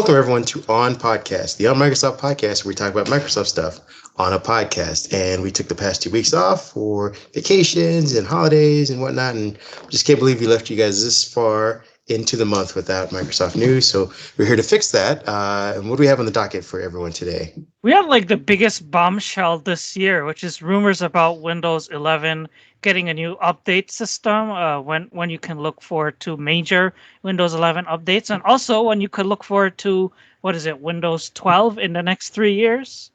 Welcome everyone to OnPodcast, the On Microsoft podcast where we talk about Microsoft stuff on a podcast. And we took the past 2 weeks off for vacations and holidays and whatnot, and just can't believe we left you guys this far into the month without Microsoft news. So we're here to fix that. And what do we have on the docket for everyone today? We had like the biggest bombshell this year, which is rumors about Windows 11 getting a new update system. When you can look forward to major Windows 11 updates, and also when you could look forward to Windows 12 in the next 3 years.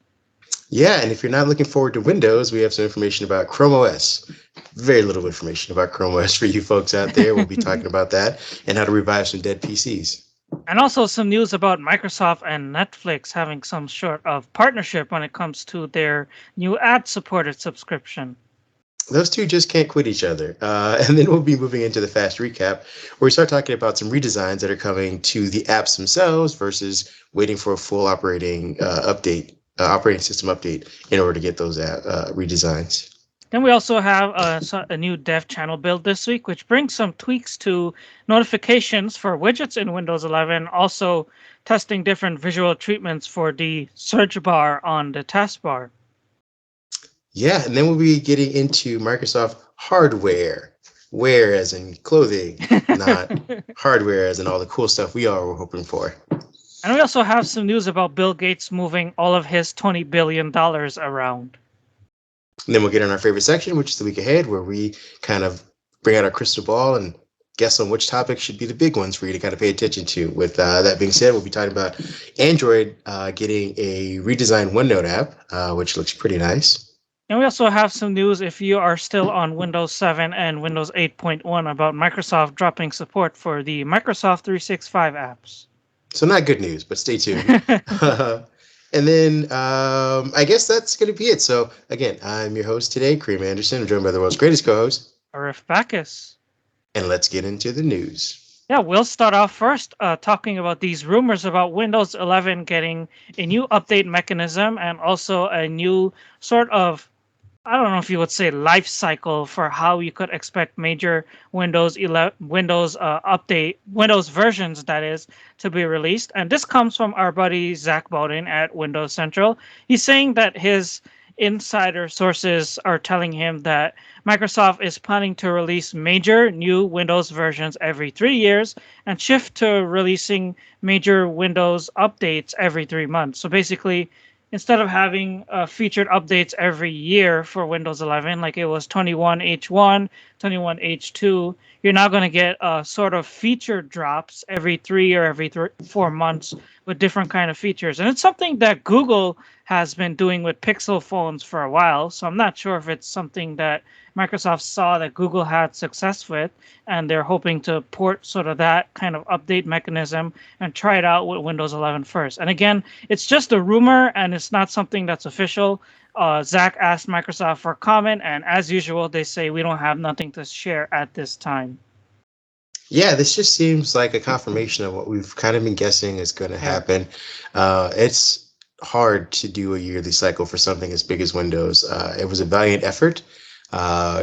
Yeah, and if you're not looking forward to Windows, we have some information about ChromeOS. Very little information about ChromeOS for you folks out there. We'll be talking about that and how to revive some dead PCs. And also some news about Microsoft and Netflix having some sort of partnership when it comes to their new ad-supported subscription. Those two just can't quit each other. And then we'll be moving into the fast recap, where we start talking about some redesigns that are coming to the apps themselves versus waiting for a full operating system update in order to get those redesigns. Then we also have a new dev channel build this week, which brings some tweaks to notifications for widgets in Windows 11, also testing different visual treatments for the search bar on the taskbar. Yeah, and then we'll be getting into Microsoft hardware. Wear as in clothing, not hardware as in all the cool stuff we all were hoping for. And we also have some news about Bill Gates moving all of his $20 billion around. And then we'll get in our favorite section, which is the week ahead, where we kind of bring out our crystal ball and guess on which topics should be the big ones for you to kind of pay attention to. With that being said, we'll be talking about Android getting a redesigned OneNote app, which looks pretty nice. And we also have some news if you are still on Windows 7 and Windows 8.1 about Microsoft dropping support for the Microsoft 365 apps. So not good news, but stay tuned. And then I guess that's going to be it. So again, I'm your host today, Kareem Anderson. I'm joined by the world's greatest co-host, Arif Bacchus. And let's get into the news. Yeah, we'll start off first talking about these rumors about Windows 11 getting a new update mechanism and also a new sort of, I don't know if you would say life cycle for how you could expect major Windows versions, that is, to be released. And this comes from our buddy Zach Bowden at Windows Central. He's saying that his insider sources are telling him that Microsoft is planning to release major new Windows versions every 3 years and shift to releasing major Windows updates every 3 months. So basically, instead of having featured updates every year for Windows 11, like it was 21H1, 21H2, you're now going to get sort of feature drops every 3 or every 4 months with different kind of features. And it's something that Google has been doing with Pixel phones for a while. So I'm not sure if it's something that Microsoft saw that Google had success with, and they're hoping to port sort of that kind of update mechanism and try it out with Windows 11 first. And again, it's just a rumor and it's not something that's official. Zach asked Microsoft for comment, and as usual, they say we don't have nothing to share at this time. Yeah, this just seems like a confirmation of what we've kind of been guessing is going to happen. It's hard to do a yearly cycle for something as big as Windows. It was a valiant effort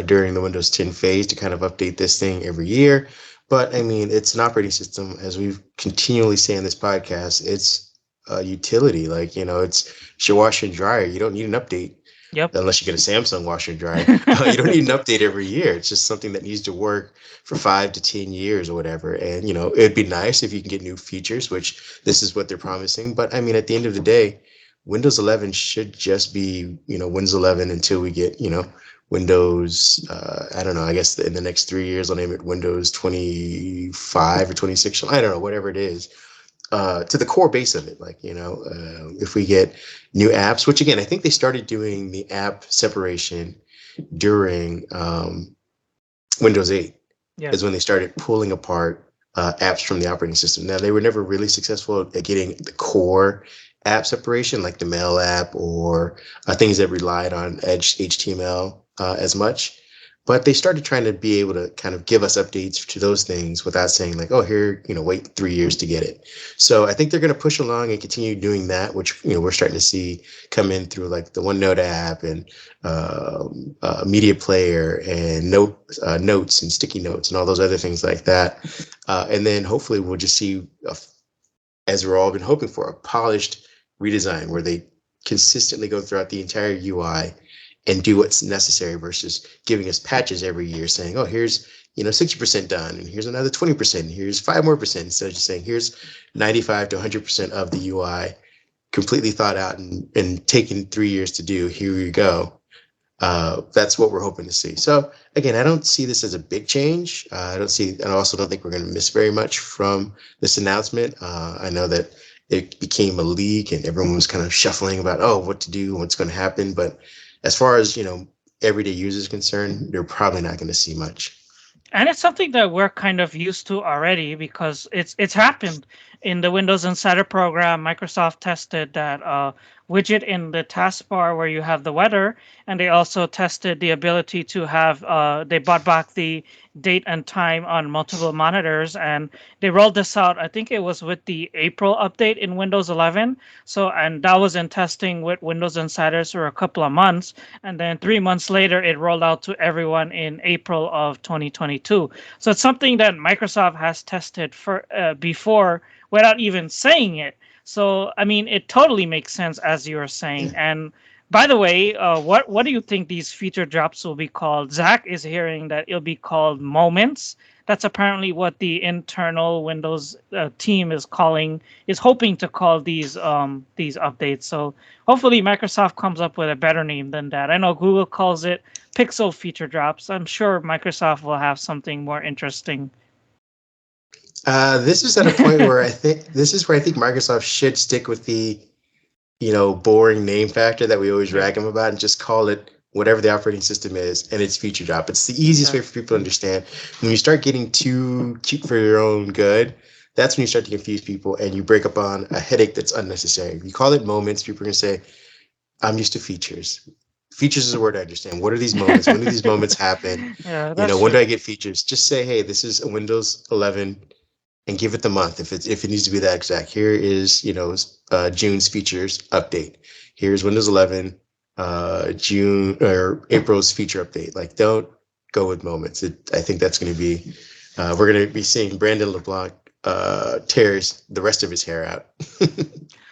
during the Windows 10 phase to kind of update this thing every year. But I mean, it's an operating system, as we've continually say in this podcast, it's a utility. Like, it's your washer and dryer. You don't need an update. Yep. Unless you get a Samsung washer and dryer. You don't need an update every year. It's just something that needs to work for 5 to 10 years or whatever. And, it'd be nice if you can get new features, which this is what they're promising. But I mean, at the end of the day, Windows 11 should just be, Windows 11 until we get, Windows, I don't know, I guess in the next 3 years, I'll name it Windows 25 or 26. I don't know, whatever it is. To the core base of it, like, if we get new apps, which again, I think they started doing the app separation during Windows 8 is when they started pulling apart apps from the operating system. Now, they were never really successful at getting the core app separation, like the mail app or things that relied on Edge HTML as much. But they started trying to be able to kind of give us updates to those things without saying like, oh, here, wait 3 years to get it. So I think they're going to push along and continue doing that, which, we're starting to see come in through like the OneNote app and media player and notes and sticky notes and all those other things like that. And then hopefully we'll just see as we're all been hoping for, a polished redesign where they consistently go throughout the entire UI and do what's necessary versus giving us patches every year saying, oh, here's 60% done and here's another 20%, here's 5 more percent, instead of just saying here's 95 to 100% of the UI completely thought out and taken 3 years to do. Here you go. That's what we're hoping to see. So again, I don't see this as a big change. I also don't think we're going to miss very much from this announcement. I know that it became a leak and everyone was kind of shuffling about, oh, what to do, what's going to happen. But as far as, everyday users concerned, they're probably not going to see much. And it's something that we're kind of used to already because it's happened in the Windows Insider program. Microsoft tested that widget in the taskbar where you have the weather, and they also tested the ability to have. They brought back the date and time on multiple monitors, and they rolled this out. I think it was with the April update in Windows 11. So, and that was in testing with Windows Insiders for a couple of months, and then 3 months later, it rolled out to everyone in April of 2022. So it's something that Microsoft has tested for before without even saying it. So I mean, it totally makes sense as you were saying. And by the way, what do you think these feature drops will be called? Zach is hearing that it'll be called moments. That's apparently what the internal Windows team is hoping to call these updates. So hopefully Microsoft comes up with a better name than that. I know Google calls it Pixel feature drops. I'm sure Microsoft will have something more interesting. This is at a point where I think Microsoft should stick with the boring name factor that we always Yeah. rag them about and just call it whatever the operating system is and its feature drop. It's the easiest Yeah. way for people to understand. When you start getting too cute for your own good, that's when you start to confuse people and you break up on a headache that's unnecessary. If you call it moments, people are going to say, I'm used to features. Features is a word I understand. What are these moments? When do these moments happen? Yeah, that's When do true. I get features? Just say, hey, this is a Windows 11 and give it the month if it needs to be that exact. Here is June's features update. Here's Windows 11 June or April's feature update. Like, don't go with moments. I think that's going to be we're going to be seeing Brandon LeBlanc tears the rest of his hair out.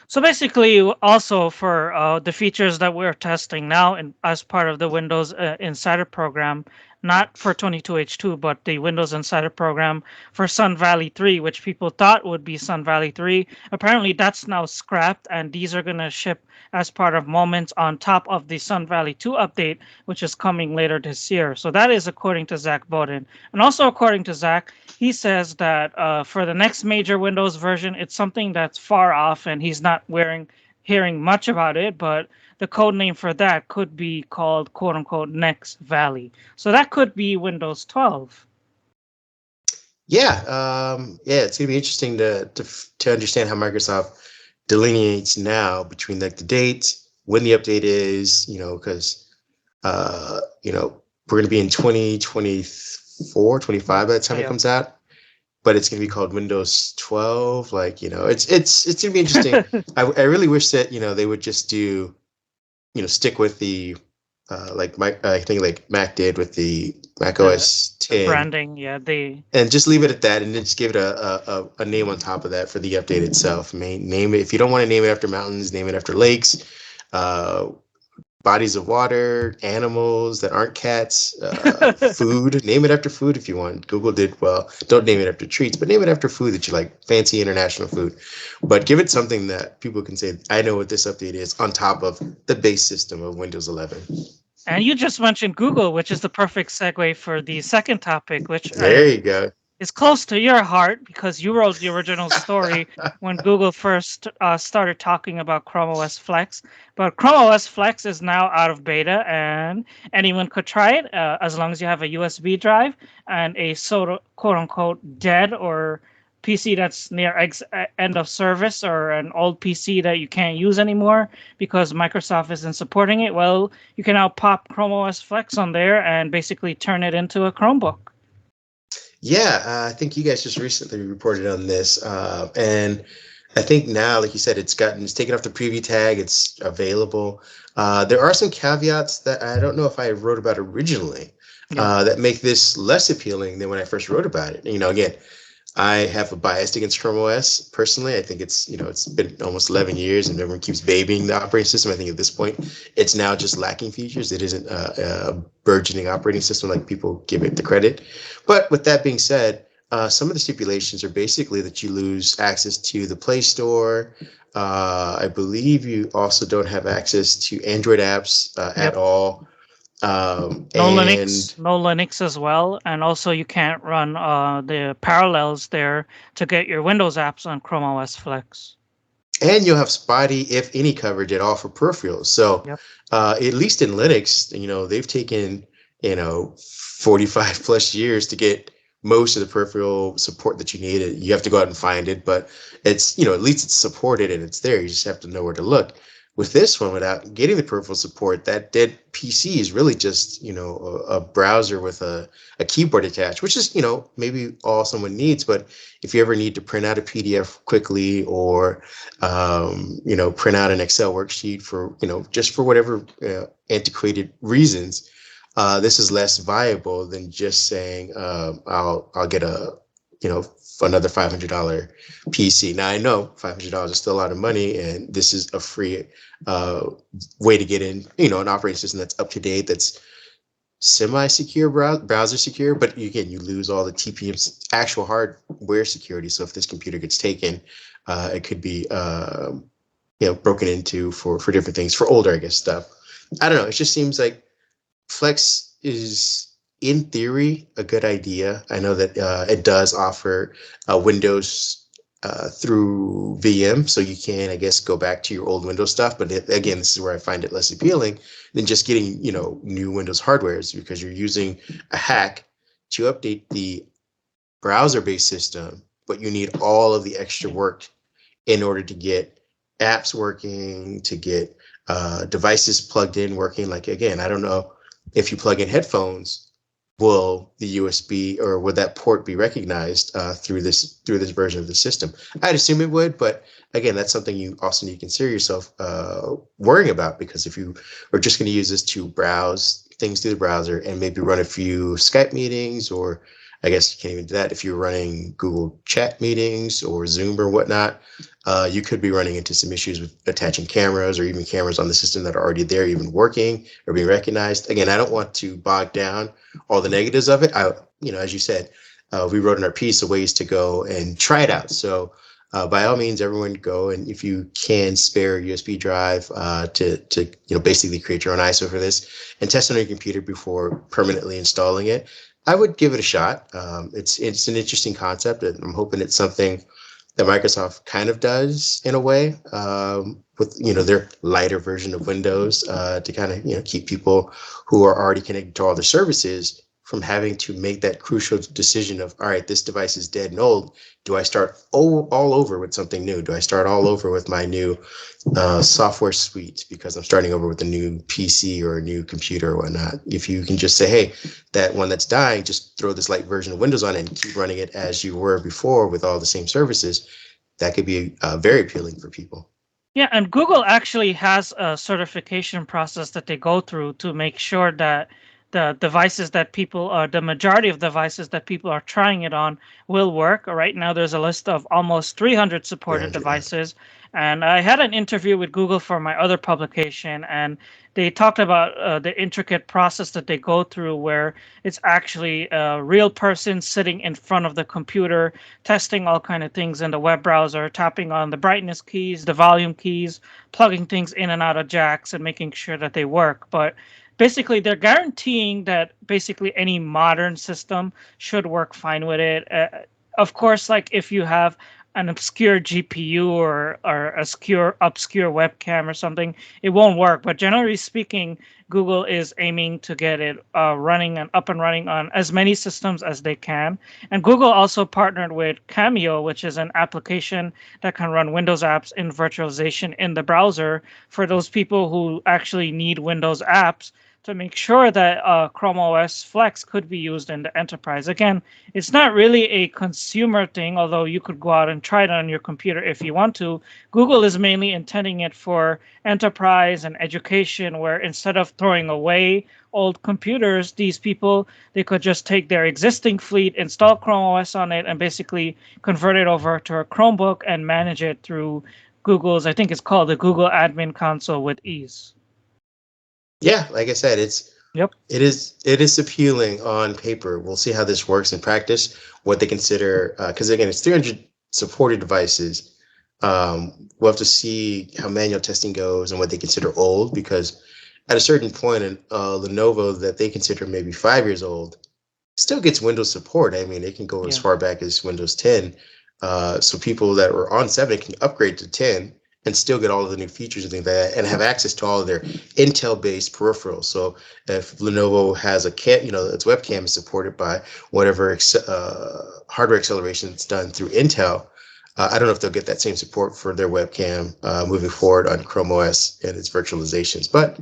So basically, also for the features that we're testing now, and as part of the Windows Insider program, not for 22H2, but the Windows Insider program for Sun Valley 3, which people thought would be Sun Valley 3. Apparently, that's now scrapped, and these are going to ship as part of Moments on top of the Sun Valley 2 update, which is coming later this year. So that is according to Zach Bowden. And also according to Zach, he says that for the next major Windows version, it's something that's far off, and he's not hearing much about it. But the code name for that could be called "quote unquote" Next Valley. So that could be Windows 12. Yeah, it's gonna be interesting to understand how Microsoft delineates now between like the date, when the update is, because we're gonna be in 2024, 25 by the Oh, time it yeah. comes out, but it's gonna be called Windows 12. Like, it's gonna be interesting. I really wish that they would just do stick with the like I think like Mac did with the Mac the OS the 10 branding, yeah, they and just leave it at that and then just give it a name on top of that for the update itself. Name it, if you don't want to name it after mountains, name it after lakes, uh, bodies of water, animals that aren't cats, food. Name it after food if you want. Google did well. Don't name it after treats, but name it after food that you like, fancy international food. But give it something that people can say, I know what this update is on top of the base system of Windows 11. and you just mentioned Google, which is the perfect segue for the second topic, which There you go. is close to your heart because you wrote the original story when Google first started talking about ChromeOS Flex. But ChromeOS Flex is now out of beta, and anyone could try it as long as you have a USB drive and a quote unquote dead or PC that's near end of service or an old PC that you can't use anymore because Microsoft isn't supporting it. Well, you can now pop ChromeOS Flex on there and basically turn it into a Chromebook. Yeah, I think you guys just recently reported on this, and I think now, like you said, it's taken off the preview tag. It's available. There are some caveats that I don't know if I wrote about originally Yeah. that make this less appealing than when I first wrote about it. Again, I have a bias against Chrome OS personally. I think it's been almost 11 years and everyone keeps babying the operating system. I think at this point it's now just lacking features. It isn't a burgeoning operating system like people give it the credit. But with that being said, some of the stipulations are basically that you lose access to the Play Store. I believe you also don't have access to Android apps at Yep. all. And No Linux as well, and also you can't run the parallels there to get your Windows apps on Chrome OS Flex. you'll have spotty, if any, coverage at all for peripherals. So, Yep. at least in Linux, they've taken 45 plus years to get most of the peripheral support that you need. You have to go out and find it, but it's at least it's supported and it's there. You just have to know where to look. With this one, without getting the peripheral support, that dead PC is really just a browser with a keyboard attached, which is maybe all someone needs. But if you ever need to print out a PDF quickly or print out an Excel worksheet for, just for whatever antiquated reasons, this is less viable than just saying, I'll get you know, another $500 PC. Now I know $500 is still a lot of money, and this is a free uh, way to get in, an operating system that's up to date, that's semi-secure, browser secure, but again, you lose all the TPM's actual hardware security. So if this computer gets taken, it could be broken into for different things, for older, I guess, stuff. I don't know. It just seems like Flex is, in theory, a good idea. I know that it does offer Windows through VM, so you can, I guess, go back to your old Windows stuff. But again, this is where I find it less appealing than just getting, new Windows hardwares, because you're using a hack to update the browser-based system, but you need all of the extra work in order to get apps working, to get devices plugged in working. Like, again, I don't know if you plug in headphones, will the USB or would that port be recognized through this version of the system? I'd assume it would, but again, that's something you also need to consider yourself worrying about, because if you are just going to use this to browse things through the browser and maybe run a few Skype meetings, or I guess you can't even do that if you're running Google Chat meetings or Zoom or whatnot. You could be running into some issues with attaching cameras, or even cameras on the system that are already there, even working or being recognized. Again, I don't want to bog down all the negatives of it. As you said, we wrote in our piece of ways to go and try it out. So by all means, everyone go, and if you can spare a USB drive to basically create your own ISO for this and test it on your computer before permanently installing it, I would give it a shot. It's an interesting concept, and I'm hoping it's something that Microsoft kind of does in a way, with their lighter version of Windows, to kind of keep people who are already connected to all their services from having to make that crucial decision of, all right, this device is dead and old. Do I start all over with something new? Do I start all over with my new software suite because I'm starting over with a new PC or a new computer or whatnot? If you can just say, hey, that one that's dying, just throw this light version of Windows on it and keep running it as you were before with all the same services, that could be very appealing for people. Yeah, and Google actually has a certification process that they go through to make sure that the majority of devices that people are trying it on will work. Right now, there's a list of almost 300 supported 300, yeah. devices. And I had an interview with Google for my other publication, and they talked about the intricate process that they go through, where it's actually a real person sitting in front of the computer, testing all kind of things in the web browser, tapping on the brightness keys, the volume keys, plugging things in and out of jacks, and making sure that they work. But basically, they're guaranteeing that basically any modern system should work fine with it. Of course, like if you have an obscure GPU or obscure webcam or something, it won't work. But generally speaking, Google is aiming to get it running and up and running on as many systems as they can. And Google also partnered with Cameo, which is an application that can run Windows apps in virtualization in the browser for those people who actually need Windows apps to make sure that Chrome OS Flex could be used in the enterprise. Again, it's not really a consumer thing, although you could go out and try it on your computer if you want to. Google is mainly intending it for enterprise and education, where instead of throwing away old computers, these people, they could just take their existing fleet, install Chrome OS on it, and basically convert it over to a Chromebook and manage it through Google's, I think it's called the Google Admin Console with ease. Yeah, like I said, Yep. it is appealing on paper. We'll see how this works in practice. What they consider, because again, it's 300 supported devices. We'll have to see how manual testing goes and what they consider old, because at a certain point, Lenovo that they consider maybe 5 years old still gets Windows support. I mean, it can go as Yeah. far back as Windows 10. So people that were on 7 can upgrade to 10 and still get all of the new features and things like that, and have access to all of their Intel-based peripherals. So if Lenovo has a its webcam is supported by whatever hardware acceleration that's done through Intel. I don't know if they'll get that same support for their webcam moving forward on Chrome OS and its virtualizations, but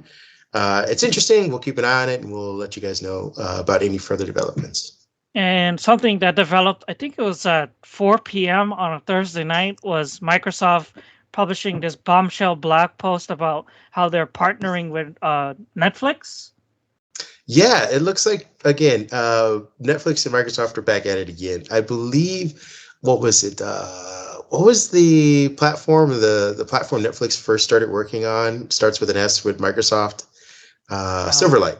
it's interesting. We'll keep an eye on it, and we'll let you guys know about any further developments. And something that developed, I think it was at 4 p.m. on a Thursday night, was Microsoft publishing this bombshell blog post about how they're partnering with Netflix. Yeah, it looks like again, Netflix and Microsoft are back at it again. I believe. What was it? What was the platform? The platform Netflix first started working on starts with an S with Microsoft. Um, Silverlight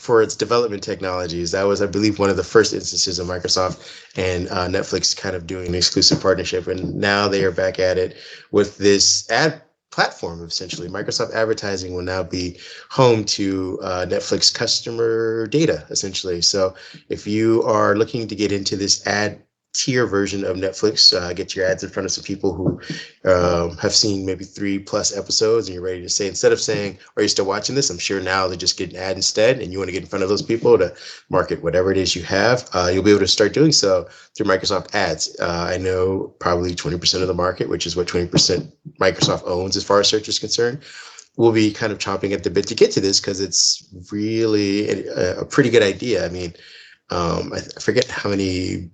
for its development technologies. That was, I believe, one of the first instances of Microsoft and Netflix kind of doing an exclusive partnership. And now they are back at it with this ad platform, essentially. Microsoft advertising will now be home to Netflix customer data, essentially. So if you are looking to get into this ad tier version of Netflix, get your ads in front of some people who have seen maybe 3+ episodes, and you're ready to say, instead of saying, are you still watching this? I'm sure now they just get an ad instead, and you want to get in front of those people to market whatever it is you have. You'll be able to start doing so through Microsoft ads. I know probably 20% of the market, which is what 20% Microsoft owns as far as search is concerned, will be kind of chomping at the bit to get to this, because it's really a pretty good idea. I mean, I forget how many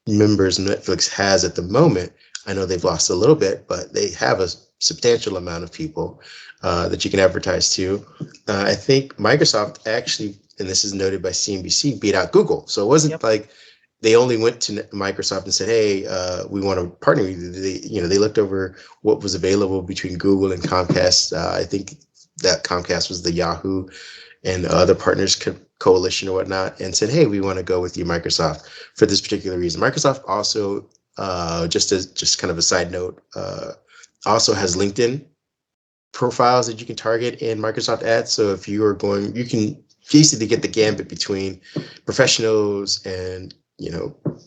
members Netflix has at the moment. I know they've lost a little bit, but they have a substantial amount of people that you can advertise to. I think Microsoft actually, and this is noted by CNBC, beat out Google. So it wasn't yep. like they only went to Microsoft and said, "Hey, we want to partner with you." They looked over what was available between Google and Comcast. I think that Comcast was the Yahoo and other partners coalition or whatnot, and said, "Hey, we want to go with you, Microsoft, for this particular reason." Microsoft also, just kind of a side note, also has LinkedIn profiles that you can target in Microsoft ads. So if you are going, you can basically get the gambit between professionals and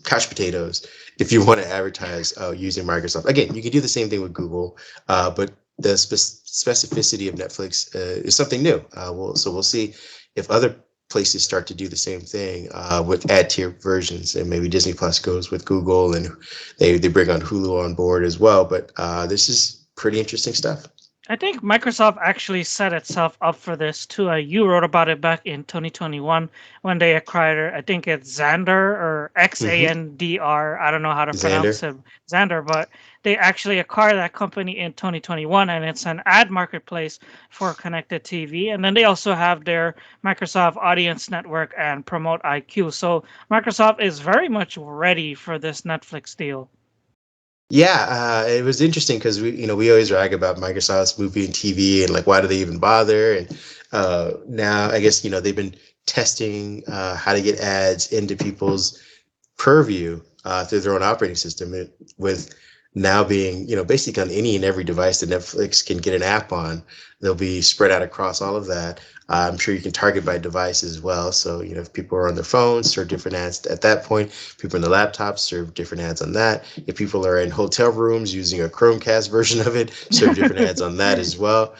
couch potatoes if you want to advertise using Microsoft. Again, you can do the same thing with Google, but the specificity of Netflix is something new. We'll see if other places start to do the same thing with ad tier versions, and maybe Disney Plus goes with Google, and they bring on Hulu on board as well. But this is pretty interesting stuff. I think Microsoft actually set itself up for this too. You wrote about it back in 2021 when they acquired, I think it's Xandr or Xandr. I don't know how to pronounce Xander. it, Xandr, but they actually acquired that company in 2021, and it's an ad marketplace for connected TV. And then they also have their Microsoft Audience Network and Promote IQ. So Microsoft is very much ready for this Netflix deal. Yeah, it was interesting because we always rag about Microsoft's movie and TV, and like, why do they even bother? And now I guess they've been testing how to get ads into people's purview through their own operating system, with now being basically on any and every device that Netflix can get an app on. They'll be spread out across all of that. I'm sure you can target by device as well. So if people are on their phones, serve different ads at that point. People in the laptops, serve different ads on that. If people are in hotel rooms using a Chromecast version of it, serve different ads on that as well.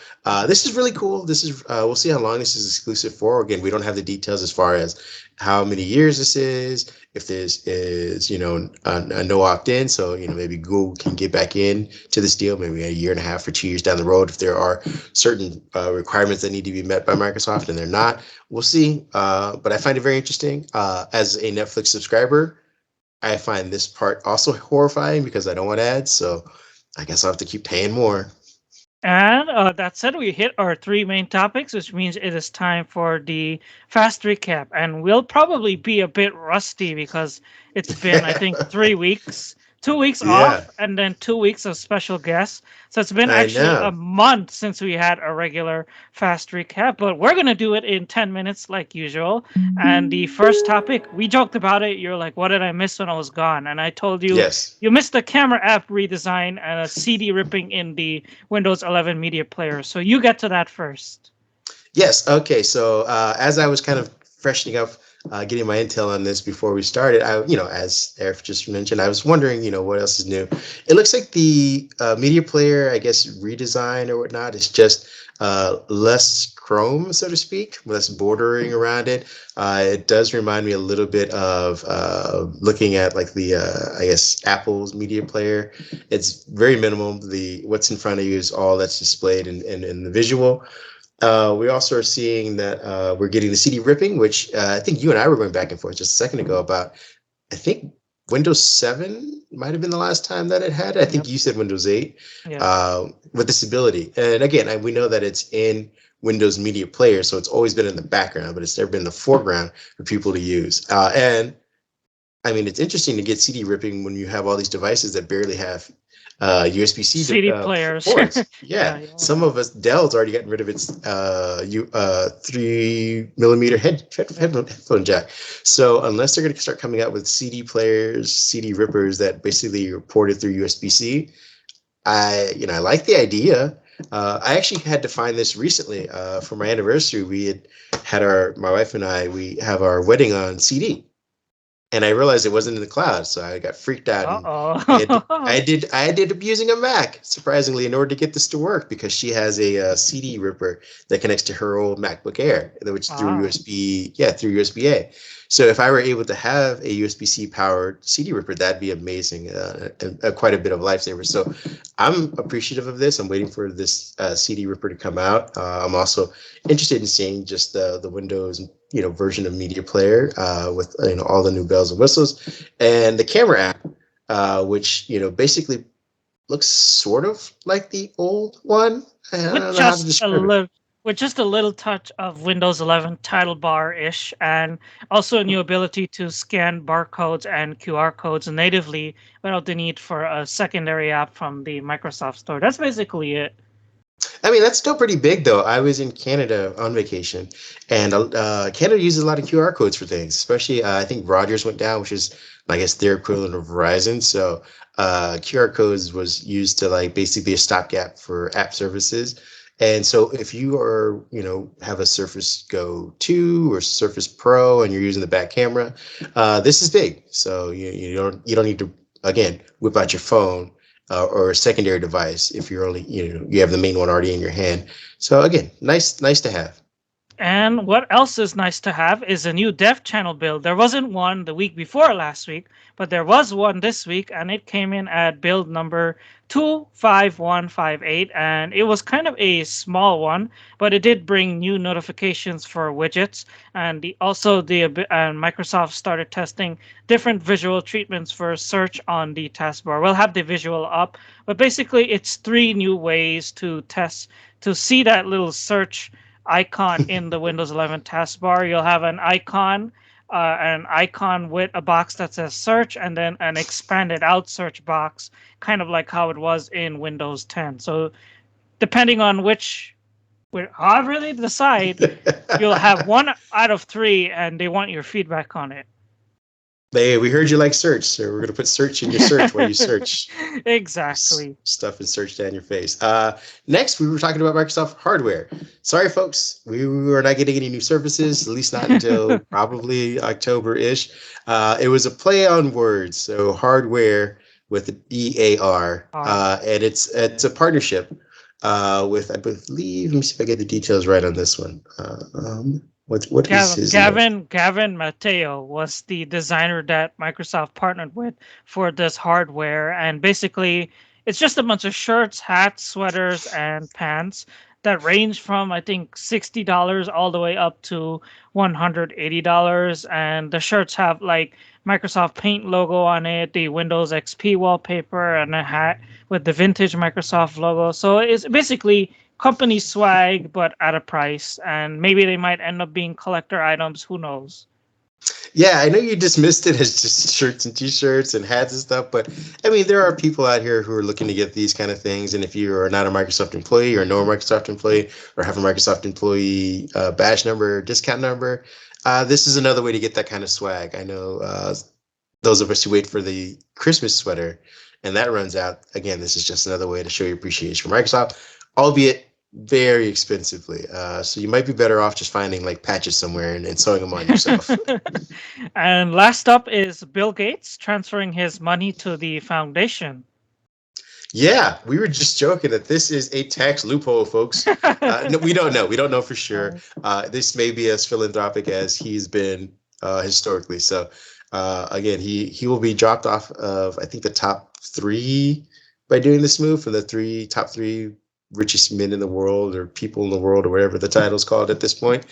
This is really cool. This is we'll see how long this is exclusive for. Again, we don't have the details as far as how many years this is, if this is a no opt-in, so maybe Google can get back in to this deal maybe a year and a half or 2 years down the road if there are certain requirements that need to be met by Microsoft. Microsoft, and they're not. We'll see. But I find it very interesting. As a Netflix subscriber, I find this part also horrifying because I don't want ads. So I guess I'll have to keep paying more. And that said, we hit our three main topics, which means it is time for the fast recap. And we'll probably be a bit rusty because it's been, I think, 3 weeks, 2 weeks Yeah, off, and then 2 weeks of special guests. So it's been I actually a know. month since we had a regular fast recap, but we're going to do it in 10 minutes like usual. And the first topic, we joked about it. You're like, what did I miss when I was gone? And I told you, Yes. you missed the camera app redesign and a CD ripping in the Windows 11 media player. So you get to that first. Yes. Okay. So as I was kind of freshening up, getting my intel on this before we started, as Eric just mentioned, I was wondering, what else is new. It looks like the media player, I guess, redesign or whatnot, is just less chrome, so to speak, less bordering around it. It does remind me a little bit of looking at like the, I guess, Apple's media player. It's very minimal. The what's in front of you is all that's displayed in the visual. We also are seeing that we're getting the CD ripping, which I think you and I were going back and forth just a second ago about. I think Windows 7 might have been the last time that it had. I think Yep. you said Windows 8 Yep. with this ability. And again, we know that it's in Windows Media Player, so it's always been in the background, but it's never been in the foreground for people to use. And I mean, it's interesting to get CD ripping when you have all these devices that barely have USB-C CD players. ports. Yeah, Yeah, yeah. some of us Dell's already gotten rid of its 3 millimeter Yep. headphone jack. So unless they're going to start coming out with CD players, CD rippers that basically are ported through USB-C, I like the idea. I actually had to find this recently for my anniversary. We had my wife and we have our wedding on CD, and I realized it wasn't in the cloud, so I got freaked out, and Uh-oh. I ended up using a Mac, surprisingly, in order to get this to work because she has a, CD ripper that connects to her old MacBook Air, which is through Ah. USB, yeah, through USB-A. So if I were able to have a USB-C powered CD ripper, that'd be amazing, and quite a bit of lifesaver. So I'm appreciative of this. I'm waiting for this CD ripper to come out. I'm also interested in seeing just the Windows version of Media Player with all the new bells and whistles, and the camera app, which basically looks sort of like the old one. I with don't know how to just a describe it. little with just a little touch of Windows 11 title bar ish, and also a new ability to scan barcodes and QR codes natively without the need for a secondary app from the Microsoft Store. That's basically it. I mean, that's still pretty big, though. I was in Canada on vacation, and Canada uses a lot of QR codes for things, especially I think Rogers went down, which is, I guess, their equivalent of Verizon. So QR codes was used to like basically be a stopgap for app services. And so if you are, have a Surface Go 2 or Surface Pro and you're using the back camera, this is big. So you don't need to, again, whip out your phone or a secondary device if you're only you have the main one already in your hand. So again, nice to have. And what else is nice to have is a new dev channel build. There wasn't one the week before last week, but there was one this week, and it came in at build number 25158. And it was kind of a small one, but it did bring new notifications for widgets. And Microsoft started testing different visual treatments for search on the taskbar. We'll have the visual up, but basically, it's three new ways to test to see that little search icon in the Windows 11 taskbar. You'll have an icon with a box that says search, and then an expanded out search box, kind of like how it was in Windows 10. So depending on however they decide, you'll have one out of three, and they want your feedback on it. Hey, we heard you like search, so we're gonna put search in your search while you search Exactly. stuff and search down your face. Next, we were talking about Microsoft hardware. Sorry, folks, we were not getting any new services, at least not until probably October-ish. It was a play on words, so hardware with the EAR, Hardware. and it's a partnership with, I believe. Let me see if I get the details right on this one. What is his name? Gavin Mateo was the designer that Microsoft partnered with for this hardware, and basically it's just a bunch of shirts, hats, sweaters, and pants that range from I think $60 all the way up to $180, and the shirts have like Microsoft Paint logo on it, the Windows XP wallpaper, and a hat with the vintage Microsoft logo. So it's basically company swag but at a price, and maybe they might end up being collector items. Who knows? Yeah, I know you dismissed it as just shirts and t-shirts and hats and stuff, but I mean, there are people out here who are looking to get these kind of things. And if you are not a Microsoft employee or know a Microsoft employee or have a Microsoft employee badge number or discount number, this is another way to get that kind of swag. I know those of us who wait for the Christmas sweater and that runs out. Again, this is just another way to show your appreciation for Microsoft, albeit very expensively. So you might be better off just finding like patches somewhere and sewing them on yourself. And last up is Bill Gates transferring his money to the foundation. Yeah, we were just joking that this is a tax loophole, folks. No, we don't know. We don't know for sure. This may be as philanthropic as he's been historically. So, again, he will be dropped off of I think the top three by doing this move for the top three richest men in the world or people in the world or whatever the title's called at this point.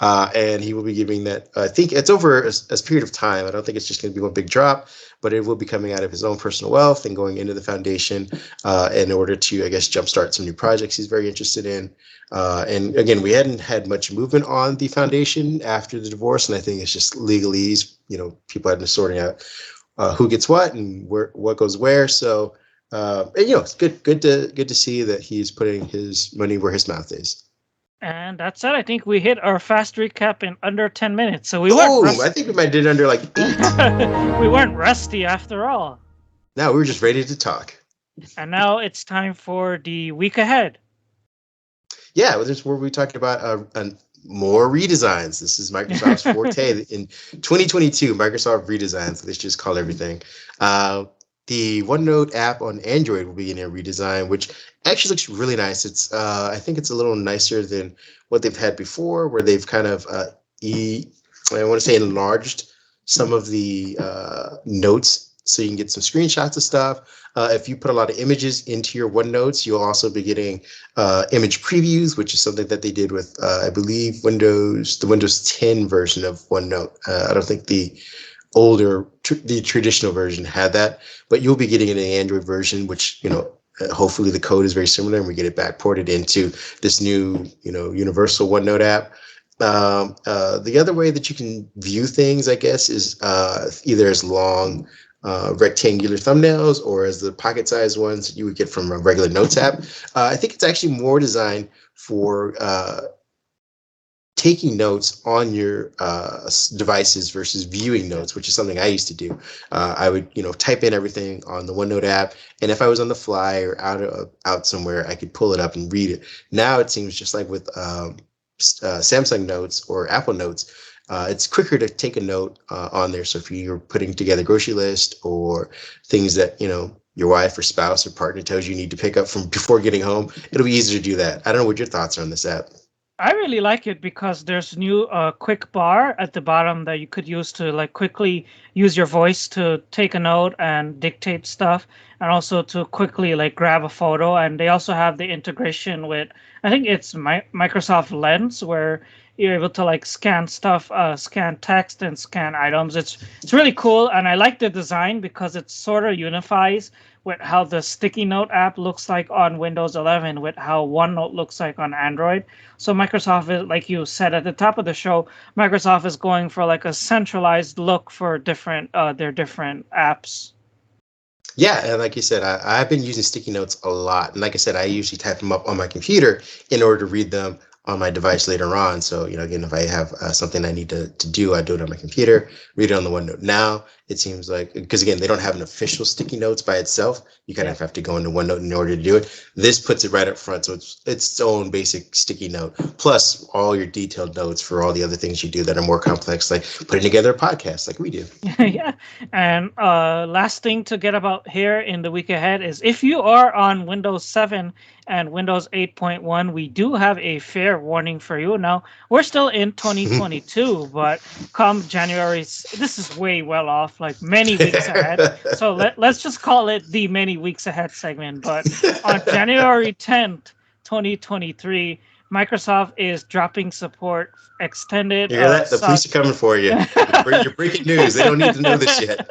And he will be giving that. I think it's over a period of time. I don't think it's just going to be one big drop, but it will be coming out of his own personal wealth and going into the foundation in order to, I guess, jumpstart some new projects he's very interested in. And again, we hadn't had much movement on the foundation after the divorce, and I think it's just legalese. You know, people had been sorting out who gets what and what goes where. So, and, you know, it's good to see that he's putting his money where his mouth is. And that's it. I think we hit our fast recap in under 10 minutes. So we weren't Oh, I think we might did under like 8. we weren't rusty after all. No, we were just ready to talk. And now it's time for the week ahead. Yeah, well, this is where we talked about more redesigns. This is Microsoft's forte in 2022. Microsoft redesigns. Let's just call everything. The OneNote app on Android will be in a redesign, which actually looks really nice. It's I think it's a little nicer than what they've had before, where they've kind of I want to say enlarged some of the notes so you can get some screenshots of stuff. If you put a lot of images into your OneNotes, you'll also be getting image previews, which is something that they did with, I believe, the Windows 10 version of OneNote. I don't think the the traditional version had that, but you'll be getting an Android version, which, you know, hopefully the code is very similar and we get it backported into this new, you know, universal OneNote app. The other way that you can view things, I guess, is either as long rectangular thumbnails or as the pocket-sized ones that you would get from a regular Notes app. I think it's actually more designed for taking notes on your devices versus viewing notes, which is something I used to do. I would, you know, type in everything on the OneNote app, and if I was on the fly or out somewhere, I could pull it up and read it. Now it seems just like with Samsung Notes or Apple Notes, it's quicker to take a note on there. So if you're putting together a grocery list or things that, you know, your wife or spouse or partner tells you need to pick up from before getting home, it'll be easier to do that. I don't know what your thoughts are on this app. I really like it because there's new quick bar at the bottom that you could use to like quickly use your voice to take a note and dictate stuff, and also to quickly like grab a photo. And they also have the integration with, I think it's Microsoft Lens, where you're able to like scan stuff, scan text and scan items. It's really cool, and I like the design because it sort of unifies with how the sticky note app looks like on Windows 11 with how OneNote looks like on Android. So Microsoft is, like you said at the top of the show, Microsoft is going for like a centralized look for different their different apps. Yeah, and like you said, I've been using sticky notes a lot. And like I said, I usually type them up on my computer in order to read them on my device later on. So, you know, again, if I have something I need to do, I do it on my computer, read it on the OneNote. Now, it seems like, because again, they don't have an official sticky notes by itself. You kind of have to go into OneNote in order to do it. This puts it right up front. So it's its own basic sticky note, plus all your detailed notes for all the other things you do that are more complex, like putting together a podcast like we do. Yeah. And last thing to get about here in the week ahead is if you are on Windows 7 and Windows 8.1, we do have a fair warning for you. Now, we're still in 2022, but come January, this is way well off, like many weeks ahead. So let's just call it the many weeks ahead segment. But on January 10th, 2023, Microsoft is dropping support extended You hear that? The soft. police are coming for you. You're breaking news. They don't need to know this yet.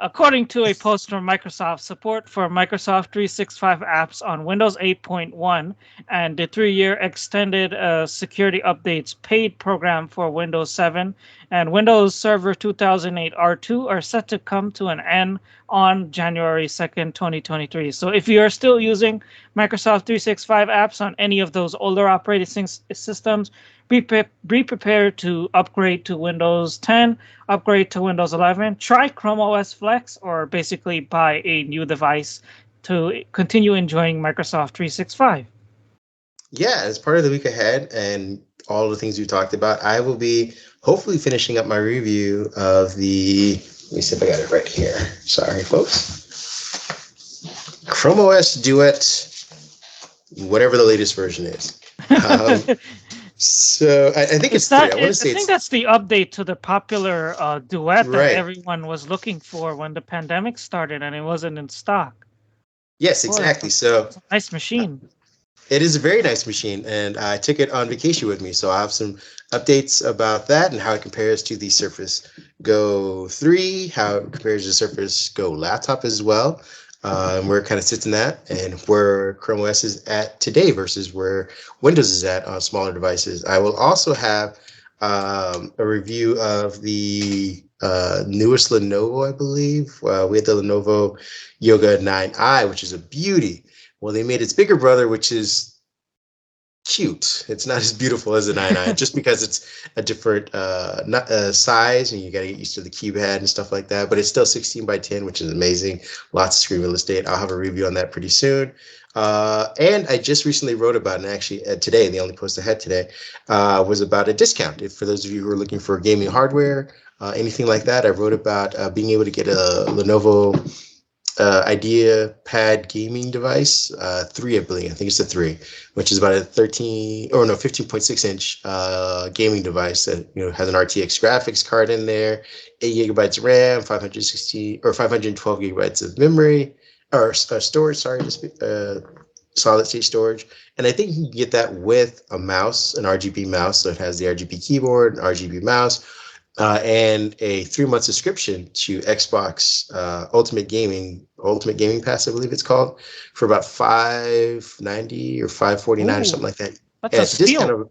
According to a post from Microsoft, support for Microsoft 365 apps on Windows 8.1 and the 3-year extended security updates paid program for Windows 7 and Windows Server 2008 R2 are set to come to an end on January 2nd, 2023. So if you are still using Microsoft 365 apps on any of those older operating systems, be prepared to upgrade to Windows 10, upgrade to Windows 11, try ChromeOS Flex, or basically buy a new device to continue enjoying Microsoft 365. Yeah, as part of the week ahead and all the things we talked about, I will be hopefully finishing up my review of the. Let me see if I got it right here. Sorry, folks. ChromeOS Duet, whatever the latest version is. So I think it's three. I want to say I think it's that's the update to the popular duet that right. everyone was looking for when the pandemic started and it wasn't in stock. Yes, Boy, exactly. So it's a nice machine. it is a very nice machine, and I took it on vacation with me. So I have some updates about that and how it compares to the Surface Go 3, how it compares to the Surface Go laptop as well, and where it kind of sits in that, and where Chrome OS is at today versus where Windows is at on smaller devices. I will also have a review of the newest Lenovo, I believe. We had the Lenovo Yoga 9i, which is a beauty. Well, they made its bigger brother, which is cute. It's not as beautiful as the 9i, just because it's a different size, and you got to get used to the keypad and stuff like that. But it's still 16 by 10, which is amazing. Lots of screen real estate. I'll have a review on that pretty soon. And I just recently wrote about it, and actually today, the only post I had today, was about a discount. If for those of you who are looking for gaming hardware, anything like that, I wrote about being able to get a Lenovo Idea Pad gaming device, 3, I believe. I think it's a 3, which is about a 15.6 inch gaming device that has an RTX graphics card in there, 8 gigabytes RAM, 560 or 512 gigabytes of memory or storage. Sorry, solid state storage. And I think you can get that with a mouse, an RGB mouse. So it has the RGB keyboard, an RGB mouse, and a 3-month subscription to Xbox Ultimate Gaming Pass, I believe it's called, for about $590 or $549 or something Ooh, like that. that's Yeah, a it's a discount steal. of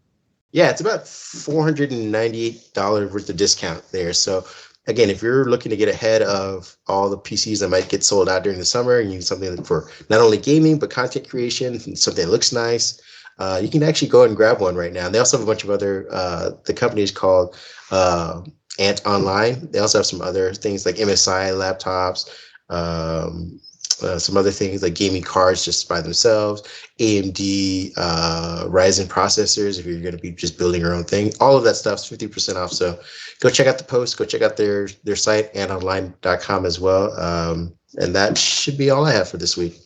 it's about $498 worth of discount there. So again, if you're looking to get ahead of all the PCs that might get sold out during the summer, and you need something for not only gaming but content creation, something that looks nice, you can actually go and grab one right now. And they also have a bunch of other. The company is called Ant Online. They also have some other things like MSI laptops, some other things like gaming cards just by themselves, AMD Ryzen processors if you're going to be just building your own thing. All of that stuff's 50% off. So go check out the post. Go check out their site, antonline.com as well. And that should be all I have for this week.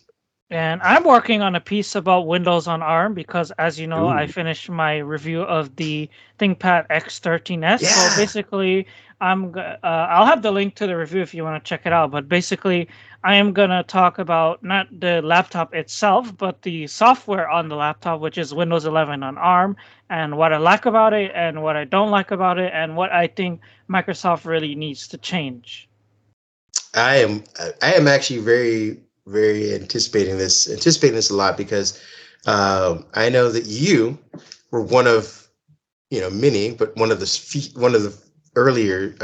And I'm working on a piece about Windows on ARM because, as you know, I Ooh, finished my review of the ThinkPad X13s. So yeah. basically, I'll have the link to the review if you want to check it out. But basically, I am gonna talk about not the laptop itself, but the software on the laptop, which is Windows 11 on ARM, and what I like about it, and what I don't like about it, and what I think Microsoft really needs to change. I am actually very anticipating this a lot because I know that you were one of many, but one of the earlier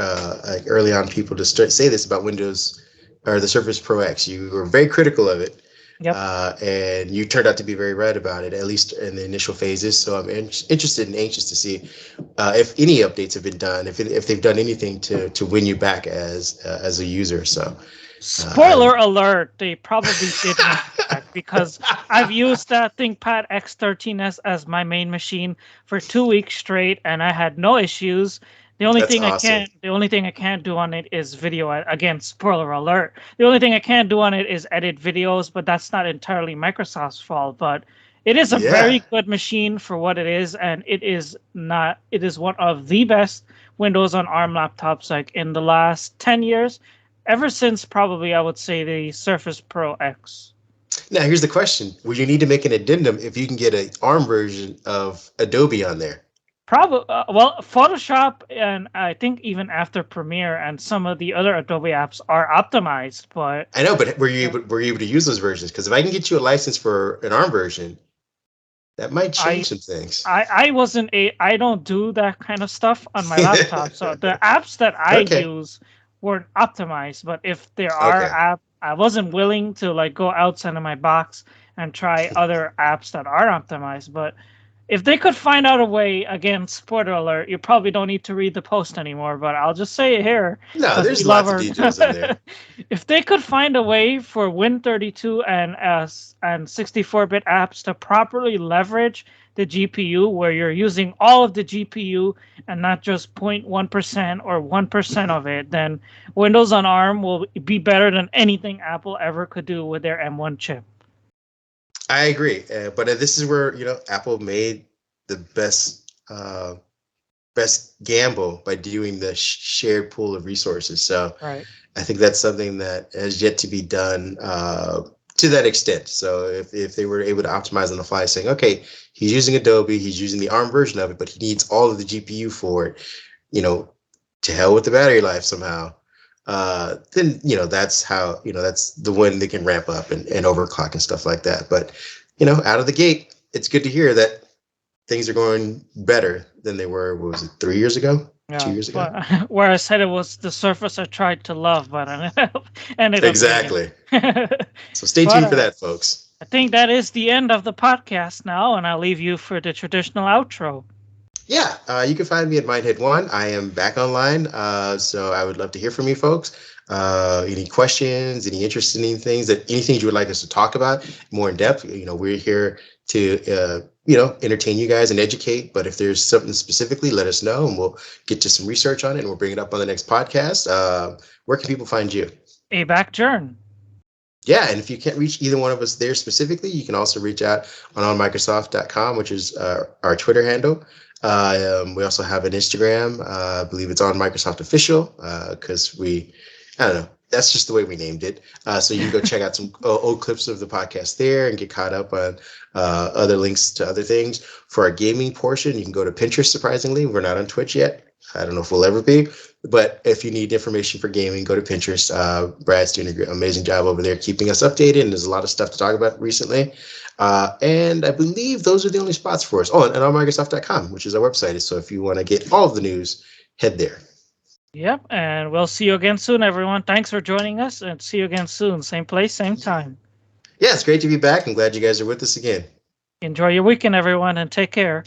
like early on people to say this about Windows or the Surface Pro X. You were very critical of it, Yep. and you turned out to be very right about it, at least in the initial phases. So I'm interested and anxious to see if any updates have been done, if they've done anything to win you back as a user. So Spoiler alert, they probably did win me back because I've used that ThinkPad X13s as my main machine for 2 weeks straight and I had no issues. That's awesome. The only thing I can't do on it is video. Again, spoiler alert. The only thing I can't do on it is edit videos, but that's not entirely Microsoft's fault. But it is a Yeah. very good machine for what it is, and it is one of the best Windows on ARM laptops like in the last 10 years, ever since probably I would say the Surface Pro X. Now, here's the question: would you need to make an addendum if you can get an ARM version of Adobe on there? Probably, well, Photoshop and I think even after Premiere and some of the other Adobe apps are optimized, but I know, but yeah, were you able to use those versions? Because if I can get you a license for an ARM version, that might I change some things. I wasn't a I don't do that kind of stuff on my laptop. So the apps that I Okay. use weren't optimized. But if there are Okay. app, I wasn't willing to like go outside of my box and try other apps that are optimized. But if they could find out a way, again, spoiler alert, you probably don't need to read the post anymore, but I'll just say it here No, because we there's love lots of our. details in there. If they could find a way for Win32 and 64-bit apps to properly leverage the GPU, where you're using all of the GPU and not just 0.1% or 1% of it, then Windows on ARM will be better than anything Apple ever could do with their M1 chip. I agree, but this is where Apple made the best gamble by doing the shared pool of resources. So Right. I think that's something that has yet to be done to that extent. So if they were able to optimize on the fly, saying, okay, he's using Adobe, he's using the ARM version of it, but he needs all of the GPU for it, you know, to hell with the battery life somehow. Then that's how that's the one they can ramp up and overclock and stuff like that. But out of the gate, it's good to hear that things are going better than they were. What was it, 3 years ago, two Yeah, years ago? but where I said it was the surface I tried to love, but I ended up hating. Exactly. So stay But tuned for that, folks. I think that is the end of the podcast now, and I'll leave you for the traditional outro. Yeah, you can find me at Mindhead1. I am back online, so I would love to hear from you folks. Any questions, any interesting things, anything you would like us to talk about more in depth? We're here to entertain you guys and educate. But if there's something specifically, let us know, and we'll get to some research on it, and we'll bring it up on the next podcast. Where can people find you? A back journ. Yeah, and if you can't reach either one of us there specifically, you can also reach out on onmicrosoft.com, which is our Twitter handle. We also have an Instagram. I believe it's on Microsoft Official because I don't know, that's just the way we named it. So you can go check out some old clips of the podcast there and get caught up on other links to other things. For our gaming portion, you can go to Pinterest, surprisingly. We're not on Twitch yet. I don't know if we'll ever be, but if you need information for gaming, go to Pinterest. Brad's doing an amazing job over there keeping us updated, and there's a lot of stuff to talk about recently. And I believe those are the only spots for us. Oh, and on Microsoft.com, which is our website. So if you want to get all of the news, head there. Yep, and we'll see you again soon, everyone. Thanks for joining us, and see you again soon. Same place, same time. Yeah, it's great to be back. I'm glad you guys are with us again. Enjoy your weekend, everyone, and take care.